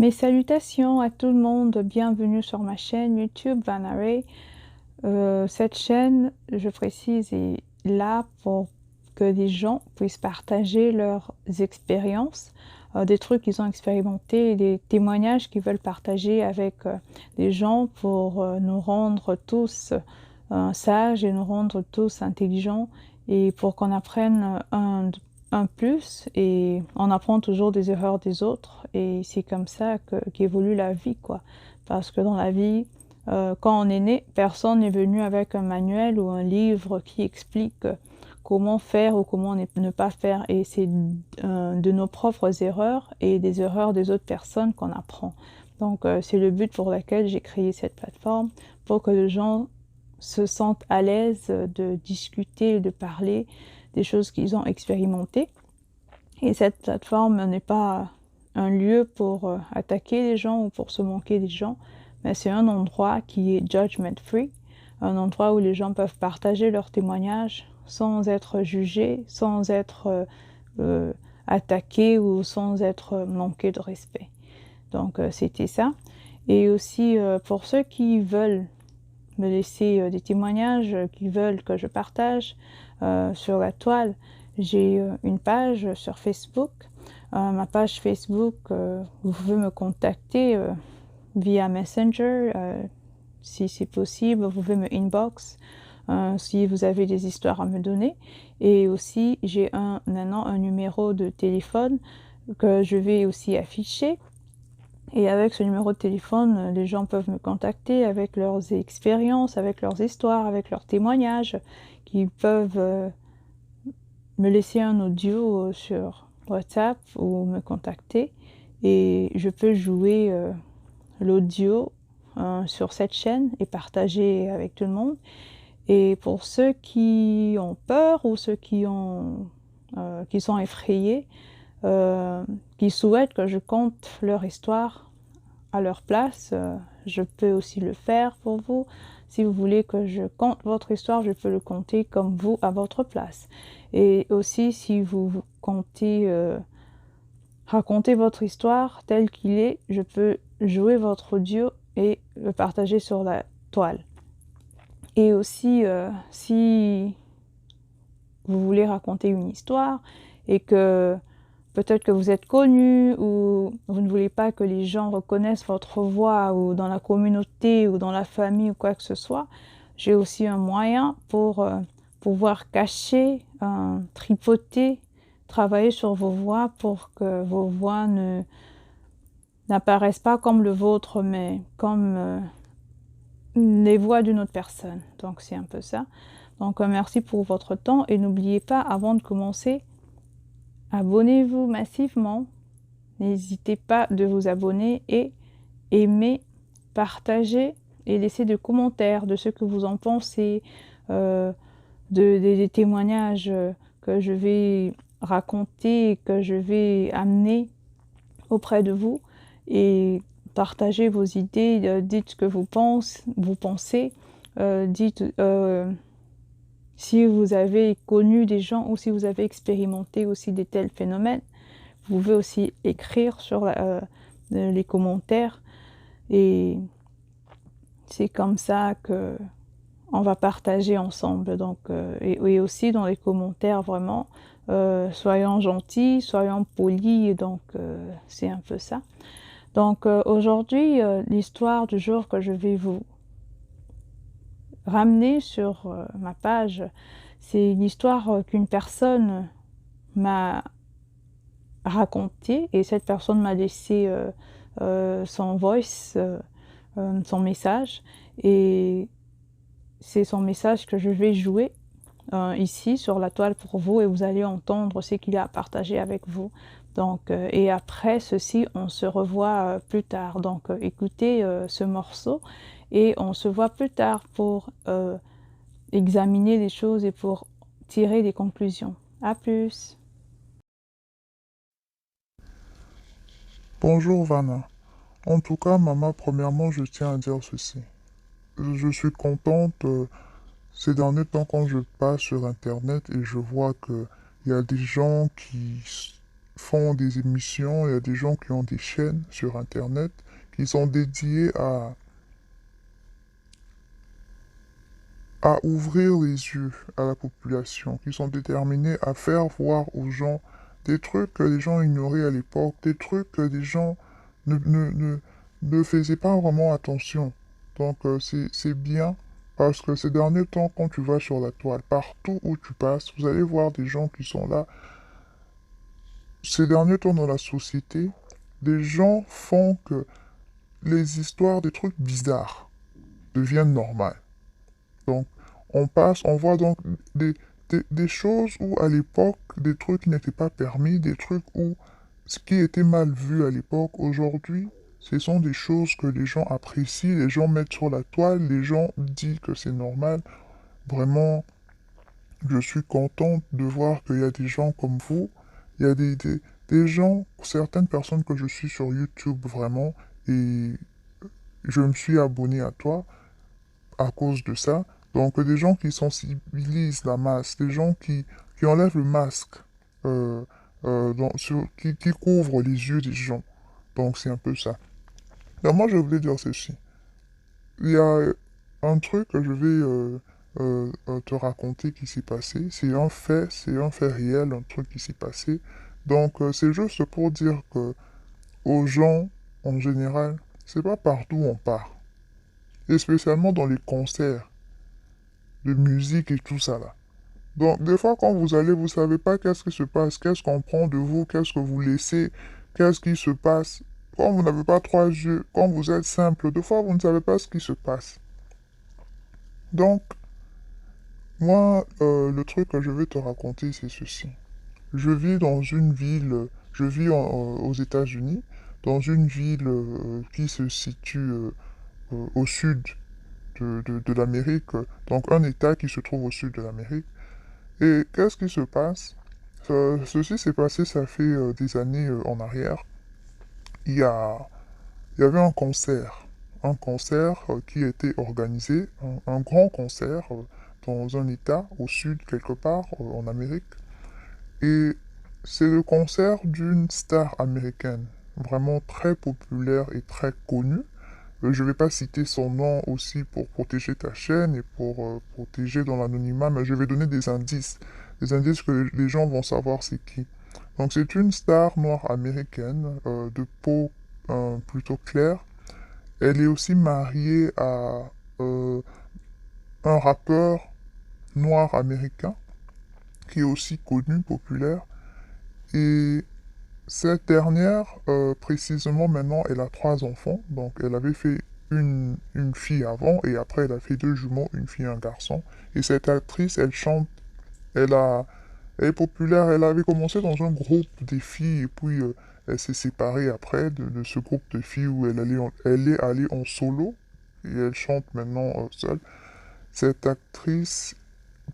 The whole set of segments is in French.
Mes salutations à tout le monde, bienvenue sur ma chaîne YouTube Vanna Ray. Cette chaîne, je précise, est là pour que les gens puissent partager leurs expériences, des trucs qu'ils ont expérimentés, des témoignages qu'ils veulent partager avec les gens pour nous rendre tous sages et nous rendre tous intelligents et pour qu'on apprenne un plus, et on apprend toujours des erreurs des autres, et c'est comme ça qu'évolue la vie, quoi. Parce que dans la vie, quand on est né, personne n'est venu avec un manuel ou un livre qui explique comment faire ou comment ne pas faire, et c'est de nos propres erreurs et des erreurs des autres personnes qu'on apprend. Donc c'est le but pour lequel j'ai créé cette plateforme, pour que les gens se sentent à l'aise de discuter, de parler des choses qu'ils ont expérimentées. Et cette plateforme n'est pas un lieu pour attaquer les gens ou pour se moquer des gens, mais c'est un endroit qui est judgment free, un endroit où les gens peuvent partager leurs témoignages sans être jugés, sans être attaqués ou sans être manqués de respect. Donc c'était ça. Et aussi pour ceux qui veulent me laisser des témoignages, qui veulent que je partage sur la toile, j'ai une page sur Facebook. Ma page Facebook, vous pouvez me contacter via Messenger, si c'est possible. Vous pouvez me inbox si vous avez des histoires à me donner. Et aussi, j'ai maintenant un numéro de téléphone que je vais aussi afficher. Et avec ce numéro de téléphone, les gens peuvent me contacter avec leurs expériences, avec leurs histoires, avec leurs témoignages, qui peuvent me laisser un audio sur WhatsApp ou me contacter. Et je peux jouer l'audio sur cette chaîne et partager avec tout le monde. Et pour ceux qui ont peur ou ceux qui sont effrayés, qui souhaitent que je conte leur histoire à leur place, je peux aussi le faire pour vous. Si vous voulez que je conte votre histoire, je peux le conter comme vous à votre place. Et aussi, si vous comptez raconter votre histoire telle qu'il est, je peux jouer votre audio et le partager sur la toile. Et aussi, si vous voulez raconter une histoire et que peut-être que vous êtes connu ou vous ne voulez pas que les gens reconnaissent votre voix ou dans la communauté ou dans la famille ou quoi que ce soit, j'ai aussi un moyen pour pouvoir cacher, tripoter, travailler sur vos voix pour que vos voix n'apparaissent pas comme le vôtre, mais comme les voix d'une autre personne. Donc c'est un peu ça. Donc merci pour votre temps et n'oubliez pas, avant de commencer, abonnez-vous massivement. N'hésitez pas de vous abonner et aimer, partager et laisser des commentaires de ce que vous en pensez, des témoignages que je vais raconter, que je vais amener auprès de vous, et partagez vos idées, dites ce que vous pensez, dites si vous avez connu des gens ou si vous avez expérimenté aussi de tels phénomènes. Vous pouvez aussi écrire sur les commentaires, et c'est comme ça que on va partager ensemble. Donc, et aussi dans les commentaires, vraiment, soyons gentils, soyons polis, donc c'est un peu ça. Donc aujourd'hui, l'histoire du jour que je vais vous ramener sur ma page, c'est une histoire qu'une personne m'a raconté, et cette personne m'a laissé son voice, son message, et c'est son message que je vais jouer ici sur la toile pour vous, et vous allez entendre ce qu'il a partagé avec vous. Donc et après ceci, on se revoit plus tard. Donc écoutez ce morceau et on se voit plus tard pour examiner les choses et pour tirer des conclusions. À plus. Bonjour Vanna. En tout cas, maman, premièrement, je tiens à dire ceci. Je suis contente ces derniers temps quand je passe sur Internet et je vois que il y a des gens font des émissions, il y a des gens qui ont des chaînes sur Internet qui sont dédiées à ouvrir les yeux à la population, qui sont déterminés à faire voir aux gens des trucs que les gens ignoraient à l'époque, des trucs que les gens ne, ne, ne, ne faisaient pas vraiment attention. Donc c'est bien parce que ces derniers temps, quand tu vas sur la toile, partout où tu passes, vous allez voir des gens qui sont là. Ces derniers temps dans la société, des gens font que les histoires des trucs bizarres deviennent normales. Donc, on voit donc des choses où à l'époque, des trucs qui n'étaient pas permis, des trucs où ce qui était mal vu à l'époque, aujourd'hui, ce sont des choses que les gens apprécient, les gens mettent sur la toile, les gens disent que c'est normal. Vraiment, je suis contente de voir qu'il y a des gens comme vous, il y a des gens, certaines personnes que je suis sur YouTube vraiment, et je me suis abonné à toi à cause de ça. Donc des gens qui sensibilisent la masse, des gens qui enlèvent le masque, qui couvrent les yeux des gens. Donc c'est un peu ça. Donc moi je voulais dire ceci. Il y a un truc que je vais te raconter qui s'est passé. C'est un fait réel, un truc qui s'est passé. Donc c'est juste pour dire que aux gens, en général, c'est pas partout où on part. Et spécialement dans les concerts de musique et tout ça là. Donc, des fois, quand vous allez, vous savez pas qu'est-ce qui se passe, qu'est-ce qu'on prend de vous, qu'est-ce que vous laissez, qu'est-ce qui se passe. Quand vous n'avez pas trois yeux, quand vous êtes simple, des fois, vous ne savez pas ce qui se passe. Donc, moi, le truc que je vais te raconter, c'est ceci. Je vis dans une ville, je vis aux États-Unis, dans une ville qui se situe au sud de l'Amérique, donc un État qui se trouve au sud de l'Amérique. Et qu'est-ce qui se passe? Ceci s'est passé, ça fait des années en arrière. Il y a, il y avait un concert qui était organisé, un grand concert dans un État au sud quelque part en Amérique. Et c'est le concert d'une star américaine, vraiment très populaire et très connue. Je ne vais pas citer son nom aussi pour protéger ta chaîne et pour protéger dans l'anonymat, mais je vais donner des indices que les gens vont savoir c'est qui. Donc c'est une star noire américaine de peau plutôt claire. Elle est aussi mariée à euh, un rappeur noir américain qui est aussi connu, populaire. Et cette dernière, précisément maintenant, elle a trois enfants. Donc, elle avait fait une fille avant et après, elle a fait deux jumeaux, une fille et un garçon. Et cette actrice, elle chante, elle a, elle est populaire. Elle avait commencé dans un groupe des filles et puis elle s'est séparée après de ce groupe de filles où elle est allée en solo et elle chante maintenant seule. Cette actrice,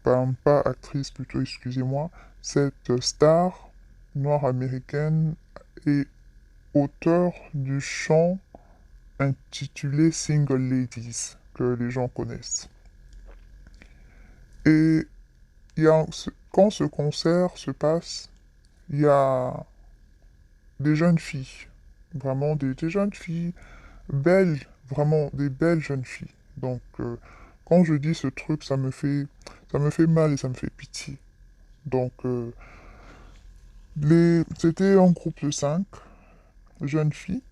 pas actrice plutôt, excusez-moi, cette star noire américaine est auteur du chant intitulé Single Ladies, que les gens connaissent. Et quand ce concert se passe, il y a des jeunes filles, vraiment des jeunes filles belles, vraiment des belles jeunes filles. Donc, quand je dis ce truc, ça me fait mal et ça me fait pitié. Donc, c'était un groupe de cinq jeunes filles.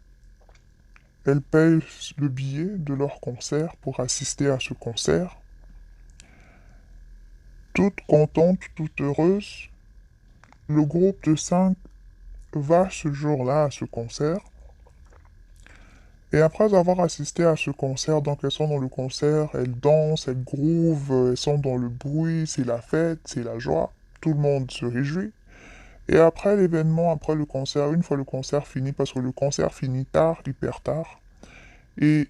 Elles payent le billet de leur concert pour assister à ce concert. Toutes contentes, toutes heureuses, le groupe de cinq va ce jour-là à ce concert. Et après avoir assisté à ce concert, donc elles sont dans le concert, elles dansent, elles groovent, elles sont dans le bruit, c'est la fête, c'est la joie. Tout le monde se réjouit. Et après l'événement, après le concert, une fois le concert fini, parce que le concert finit tard, hyper tard, et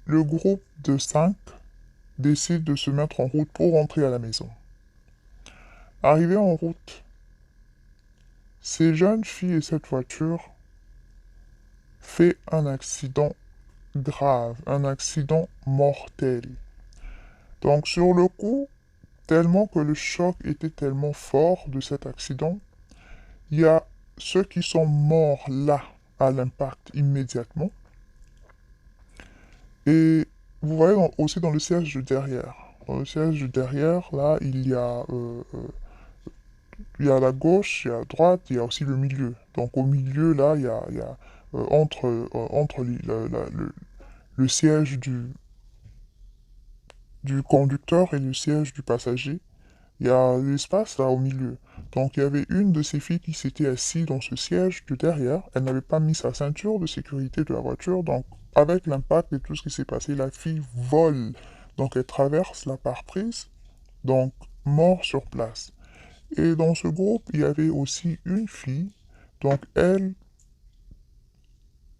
le groupe de cinq décide de se mettre en route pour rentrer à la maison. Arrivé en route, ces jeunes filles et cette voiture fait un accident grave, un accident mortel. Donc sur le coup, tellement que le choc était tellement fort de cet accident, il y a ceux qui sont morts là, à l'impact immédiatement. Et vous voyez aussi dans le siège de derrière. Dans le siège de derrière, là, il y a la gauche, il y a la droite, il y a aussi le milieu. Donc au milieu, là, il y a entre le siège du conducteur et le siège du passager, il y a l'espace là au milieu. Donc il y avait une de ces filles qui s'était assise dans ce siège de derrière. Elle n'avait pas mis sa ceinture de sécurité de la voiture. Donc avec l'impact et tout ce qui s'est passé, la fille vole. Donc elle traverse la pare-brise. Donc mort sur place. Et dans ce groupe, il y avait aussi une fille. Donc elle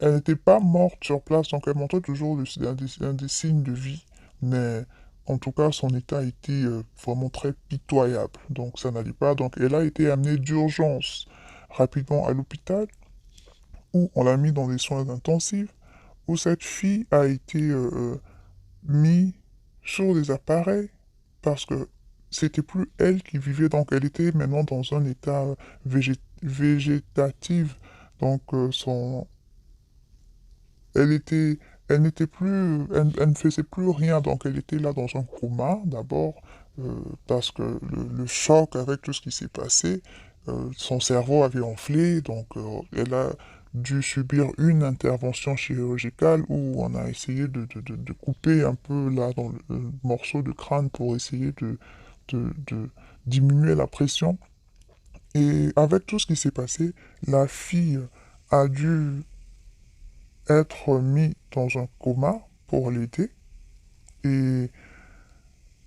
n'était pas morte sur place. Donc elle montrait toujours un des signes de vie. Mais en tout cas, son état était vraiment très pitoyable. Donc ça n'allait pas. Donc elle a été amenée d'urgence rapidement à l'hôpital, où on l'a mis dans des soins intensifs, où cette fille a été mise sur des appareils parce que c'était plus elle qui vivait. Donc elle était maintenant dans un état végétatif. Donc elle était, elle n'était plus, elle ne faisait plus rien, donc elle était là dans un coma d'abord, parce que le choc avec tout ce qui s'est passé, son cerveau avait enflé, donc elle a dû subir une intervention chirurgicale où on a essayé de couper un peu là dans le morceau de crâne pour essayer de diminuer la pression. Et avec tout ce qui s'est passé, la fille a dû être mis dans un coma pour l'aider. Et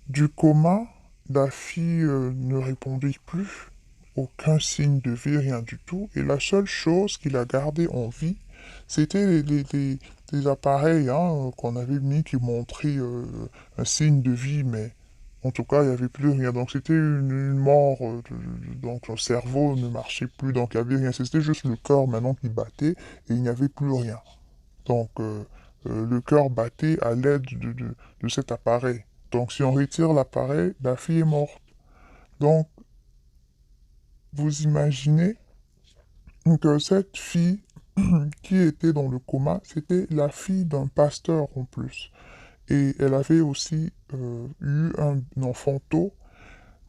du coma, la fille ne répondait plus, aucun signe de vie, rien du tout. Et la seule chose qui l'a gardée en vie, c'était les appareils hein, qu'on avait mis qui montraient un signe de vie, mais en tout cas, il n'y avait plus rien. Donc c'était une mort, donc son cerveau ne marchait plus, donc il n'y avait rien. C'était juste le corps maintenant qui battait et il n'y avait plus rien. Donc, le cœur battait à l'aide de cet appareil. Donc, si on retire l'appareil, la fille est morte. Donc, vous imaginez que cette fille qui était dans le coma, c'était la fille d'un pasteur en plus. Et elle avait aussi eu un enfant tôt,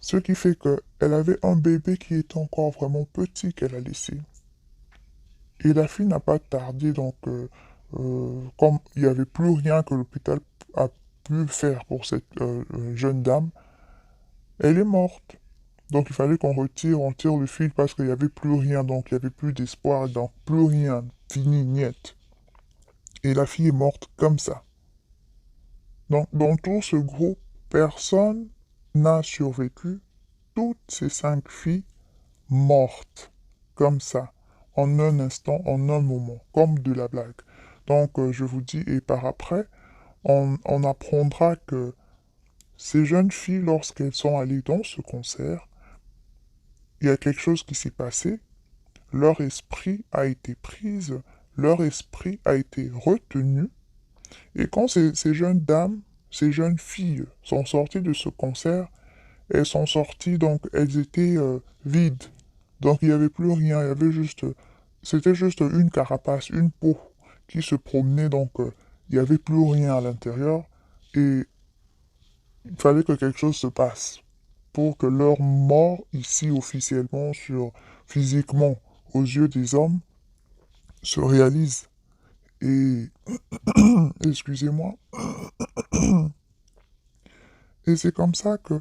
ce qui fait qu'elle avait un bébé qui était encore vraiment petit qu'elle a laissé. Et la fille n'a pas tardé, donc, comme il n'y avait plus rien que l'hôpital a pu faire pour cette jeune dame, elle est morte. Donc il fallait on tire le fil parce qu'il n'y avait plus rien, donc il n'y avait plus d'espoir, donc plus rien, fini, niet. Et la fille est morte comme ça. Donc dans tout ce groupe, personne n'a survécu, toutes ces 5 filles mortes, comme ça, en un instant, en un moment, comme de la blague. Donc, je vous dis, et par après, on apprendra que ces jeunes filles, lorsqu'elles sont allées dans ce concert, il y a quelque chose qui s'est passé, leur esprit a été pris, leur esprit a été retenu, et quand ces jeunes dames, ces jeunes filles sont sorties de ce concert, elles sont sorties, donc elles étaient vides. Donc il n'y avait plus rien, il y avait juste, c'était juste une carapace, une peau qui se promenait, donc il n'y avait plus rien à l'intérieur et il fallait que quelque chose se passe pour que leur mort ici officiellement physiquement aux yeux des hommes se réalise. Et excusez-moi, et c'est comme ça que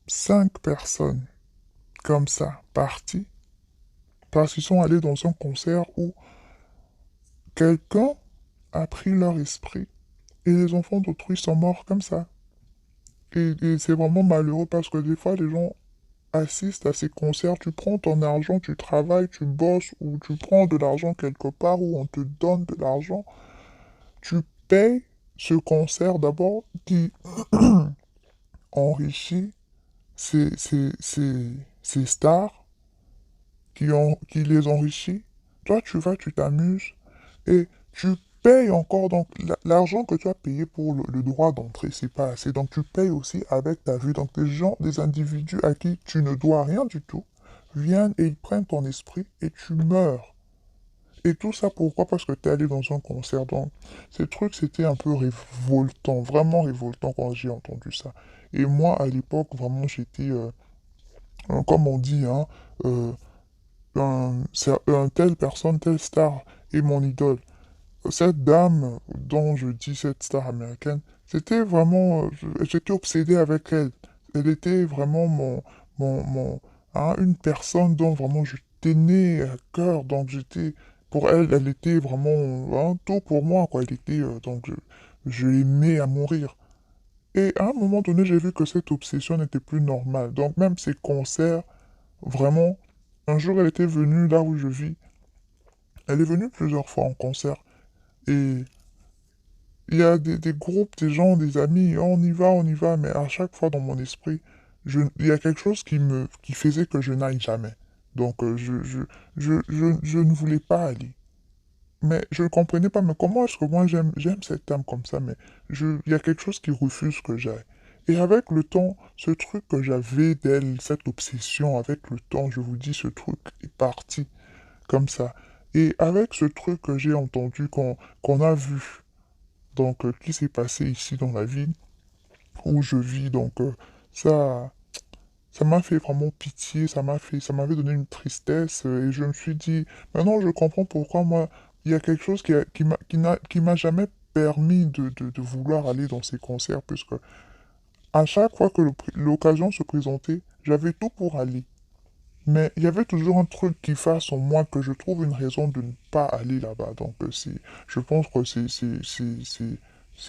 5 personnes comme ça parties parce qu'ils sont allés dans un concert où quelqu'un a pris leur esprit et les enfants d'autrui sont morts comme ça. Et c'est vraiment malheureux parce que des fois, les gens assistent à ces concerts, tu prends ton argent, tu travailles, tu bosses, ou tu prends de l'argent quelque part, où on te donne de l'argent, tu payes ce concert d'abord qui enrichit ces stars, qui les enrichit. Toi, tu vas, tu t'amuses, et tu payes encore, donc l'argent que tu as payé pour le droit d'entrée, c'est pas assez. Donc tu payes aussi avec ta vue. Donc des gens, des individus à qui tu ne dois rien du tout, viennent et ils prennent ton esprit et tu meurs. Et tout ça pourquoi? Parce que tu es allé dans un concert. Donc, ces trucs, c'était un peu révoltant, vraiment révoltant quand j'ai entendu ça. Et moi, à l'époque, vraiment, j'étais, comme on dit, hein, euh, telle personne, telle star est mon idole. Cette dame dont je dis cette star américaine, c'était vraiment, j'étais obsédé avec elle. Elle était vraiment une personne dont vraiment je tenais à cœur. Donc j'étais, pour elle, elle était vraiment tout pour moi, quoi. Elle était, je l'aimais à mourir. Et à un moment donné, j'ai vu que cette obsession n'était plus normale. Donc même ces concerts, vraiment, un jour elle était venue là où je vis. Elle est venue plusieurs fois en concert. Et il y a des groupes, des gens, des amis, on y va, mais à chaque fois dans mon esprit, il y a quelque chose qui faisait que je n'aille jamais. Donc, je ne voulais pas aller. Mais je ne comprenais pas, mais comment est-ce que moi j'aime cette âme comme ça, mais il y a quelque chose qui refuse que j'aille. Et avec le temps, ce truc que j'avais d'elle, cette obsession, avec le temps, je vous dis, ce truc est parti comme ça. Et avec ce truc que j'ai entendu, qu'on a vu, donc qui s'est passé ici dans la ville où je vis. Donc ça, ça m'a fait vraiment pitié, ça m'avait donné une tristesse et je me suis dit, maintenant je comprends pourquoi moi, il y a quelque chose qui m'a jamais permis de vouloir aller dans ces concerts, puisque à chaque fois que l'occasion se présentait, j'avais tout pour aller. Mais il y avait toujours un truc qui fasse en moi que je trouve une raison de ne pas aller là-bas. Donc, je pense que c'est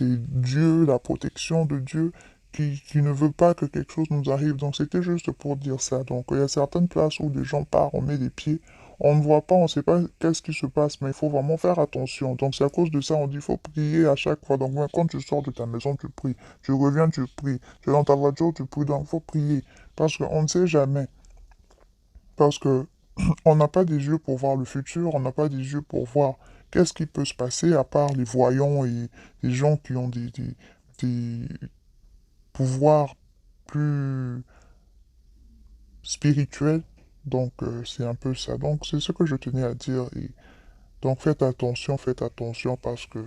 Dieu, la protection de Dieu, qui ne veut pas que quelque chose nous arrive. Donc, c'était juste pour dire ça. Donc, il y a certaines places où les gens partent, on met les pieds, on ne voit pas, on ne sait pas qu'est-ce qui se passe, mais il faut vraiment faire attention. Donc, c'est à cause de ça, on dit qu'il faut prier à chaque fois. Donc, même quand tu sors de ta maison, tu pries. Tu reviens, tu pries. Tu es dans ta voiture, tu pries. Donc, il faut prier. Parce qu'on ne sait jamais. Parce que on n'a pas des yeux pour voir le futur, on n'a pas des yeux pour voir qu'est-ce qui peut se passer à part les voyants et les gens qui ont des pouvoirs plus spirituels. Donc c'est un peu ça. Donc c'est ce que je tenais à dire. Et donc faites attention parce que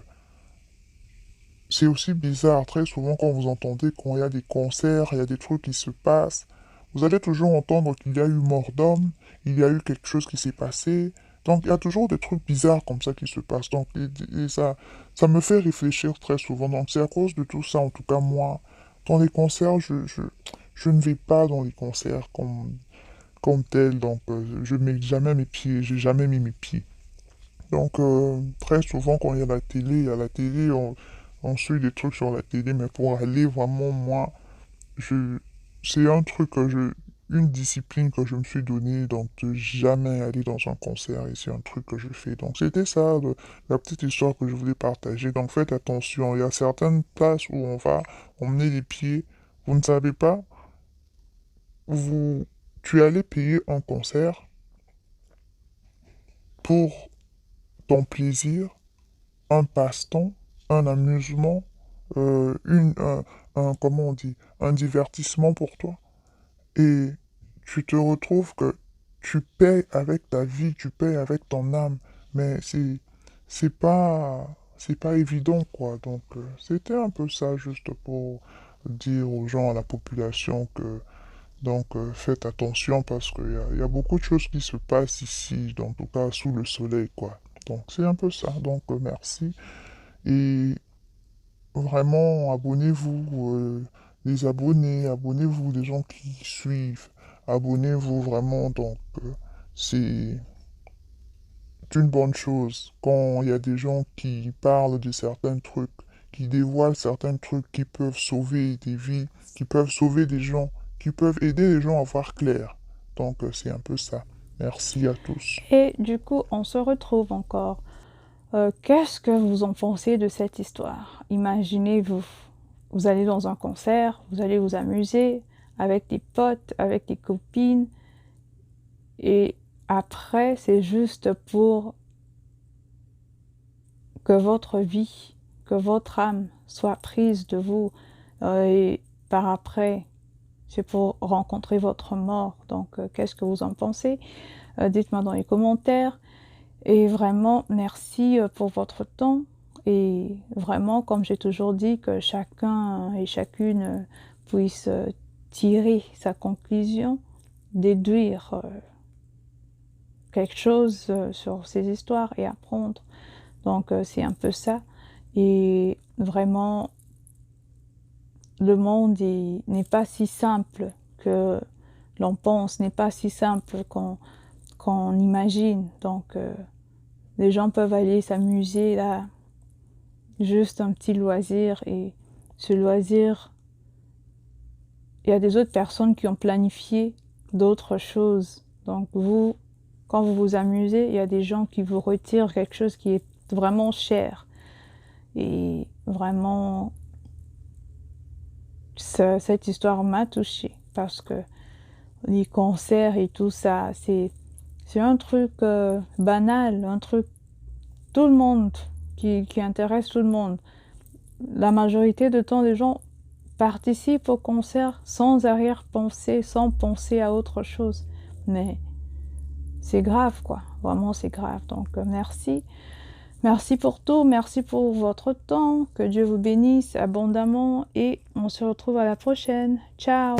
c'est aussi bizarre. Très souvent quand vous entendez quand il y a des concerts, il y a des trucs qui se passent, vous allez toujours entendre qu'il y a eu mort d'homme, il y a eu quelque chose qui s'est passé. Donc, il y a toujours des trucs bizarres comme ça qui se passent. Donc, et ça me fait réfléchir très souvent. Donc, c'est à cause de tout ça, en tout cas, moi, dans les concerts, je ne vais pas dans les concerts comme tel. Donc, je mets jamais mes pieds, j'ai jamais mis mes pieds. Donc, très souvent, quand il y a la télé, on suit des trucs sur la télé, mais pour aller vraiment, moi, je, c'est un truc une discipline que je me suis donnée, donc de jamais aller dans un concert, et c'est un truc que je fais. Donc c'était ça, la petite histoire que je voulais partager. Donc faites attention, il y a certaines places où on va emmener les pieds, vous ne savez pas, vous, tu allais payer un concert pour ton plaisir, un passe-temps, un amusement, comment on dit, un divertissement pour toi. Et tu te retrouves que tu payes avec ta vie, tu payes avec ton âme, mais c'est pas évident quoi. Donc c'était un peu ça juste pour dire aux gens, à la population que faites attention parce il y a beaucoup de choses qui se passent ici, en tout cas sous le soleil quoi. Donc c'est un peu ça. Donc merci et vraiment, abonnez-vous, les abonnés, abonnez-vous, les gens qui suivent, abonnez-vous vraiment. Donc, c'est une bonne chose quand il y a des gens qui parlent de certains trucs, qui dévoilent certains trucs qui peuvent sauver des vies, qui peuvent sauver des gens, qui peuvent aider les gens à voir clair. Donc, c'est un peu ça. Merci à tous. Et du coup, on se retrouve encore. Qu'est-ce que vous en pensez de cette histoire? Imaginez-vous, vous allez dans un concert, vous allez vous amuser avec des potes, avec des copines, et après, c'est juste pour que votre vie, que votre âme soit prise de vous, et par après, c'est pour rencontrer votre mort. Donc, qu'est-ce que vous en pensez? Dites-moi dans les commentaires. Et vraiment, merci pour votre temps. Et vraiment, comme j'ai toujours dit, que chacun et chacune puisse tirer sa conclusion, déduire quelque chose sur ces histoires et apprendre. Donc, c'est un peu ça. Et vraiment, le monde n'est pas si simple que l'on pense, n'est pas si simple qu'on imagine. Donc, les gens peuvent aller s'amuser là, juste un petit loisir. Et ce loisir, il y a des autres personnes qui ont planifié d'autres choses. Donc, vous, quand vous vous amusez, il y a des gens qui vous retirent quelque chose qui est vraiment cher. Et vraiment, cette histoire m'a touchée parce que les concerts et tout ça, c'est un truc banal, un truc tout le monde qui intéresse tout le monde. La majorité du temps, les gens participent au concert sans arrière-pensée, sans penser à autre chose. Mais c'est grave, quoi. Vraiment, c'est grave. Donc, merci. Merci pour tout, merci pour votre temps, que Dieu vous bénisse abondamment et on se retrouve à la prochaine. Ciao!